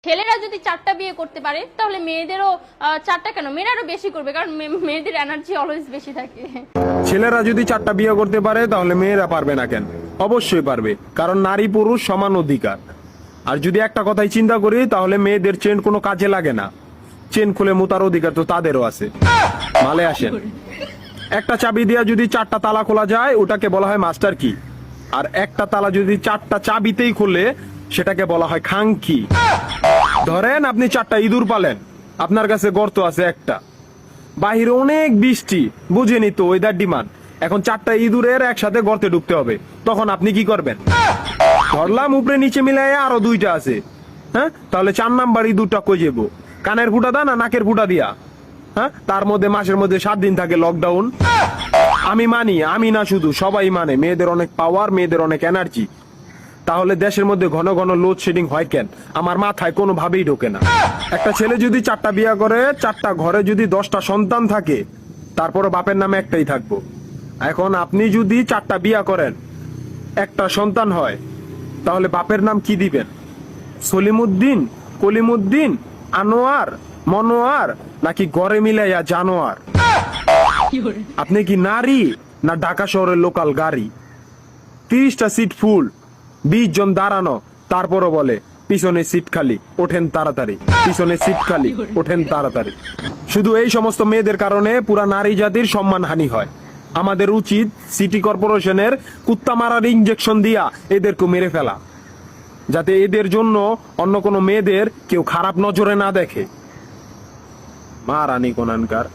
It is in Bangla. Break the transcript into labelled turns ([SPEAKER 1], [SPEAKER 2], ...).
[SPEAKER 1] ছেলেরা যদি 4টা বিয়ে করতে পারে তাহলে মেয়েদেরও 4টা কেন, মেয়েরা আরো বেশি করবে, কারণ মেয়েদের এনার্জি অলওয়েজ বেশি থাকে।
[SPEAKER 2] ছেলেরা যদি 4টা বিয়ে করতে পারে তাহলে মেয়েরা পারবে না কেন? অবশ্যই পারবে, কারণ নারী পুরুষ সমান অধিকার। আর যদি একটা কথাই চিন্তা করি তাহলে মেয়েদের চেন কোনো কাজে লাগে না, চেন খুলে মুতার অধিকার তো তাদেরও আছে। মালে আসেন, একটা চাবি দিয়া যদি 4টা তালা খোলা যায় ওটাকে বলা হয় মাস্টার কি, আর একটা তালা যদি 4টা চাবিতেই খুলে সেটাকে বলা হয় খাঙ্কি। ধরেন আপনি 4টা ইঁদুর পালেন, আপনার কাছে গর্ত আছে একটা, বাহিরে অনেক বৃষ্টি, বুঝেনি তো ওয়েদার ডিমান্ড, এখন 4টা ইঁদুরের একসাথে গর্তে ঢুকতে হবে, তখন আপনি কি করবেন? ধরলাম উপরে নিচে মিলাই আরো 2টা আছে, হ্যাঁ, তাহলে 4 নাম্বার ইঁদুরটা কই যাবো? কানের ফুটা দা না নাকের ফুটা দিয়া? হ্যাঁ, তার মধ্যে মাসের মধ্যে 7 দিন থাকে লকডাউন। আমি মানি, আমি না শুধু সবাই মানে, মেয়েদের অনেক পাওয়ার, মেয়েদের অনেক এনার্জি। তাহলে দেশের মধ্যে ঘন ঘন লোডশেডিং হয় কেন? আমার মাথায় কোনোভাবেই ঢোকে না। একটা ছেলে যদি 4টা বিয়ে করে, 4টা ঘরে যদি 10টা সন্তান থাকে, তারপরে বাপের নামে একটাই থাকবো। এখন আপনি যদি 4টা বিয়ে করেন, একটা সন্তান হয়, তাহলে বাপের নাম কি দিবেন? সলিমুদ্দিন, কলিমুদ্দিন, আনোয়ার, মনোয়ার, নাকি গড়ে মিলাইয়া জানোয়ার? আপনি কি নারী না ঢাকা শহরের লোকাল গাড়ি? 30টা সিট ফুল, 20 জন দাঁড়ানো, তারপরও বলে পিছনে সিট খালি, ওঠেন তাড়াতাড়ি, পিছনে সিট খালি, ওঠেন তাড়াতাড়ি। শুধু এই সমস্ত মেয়েদের কারণে পুরা নারী জাতির সম্মানহানি হয়। আমাদের উচিত সিটি কর্পোরেশনের কুত্তা মারার ইঞ্জেকশন দিয়া এদেরকে মেরে ফেলা, যাতে এদের জন্য অন্য কোনো মেয়েদের কেউ খারাপ নজরে না দেখে। মা রানী কোনানকার।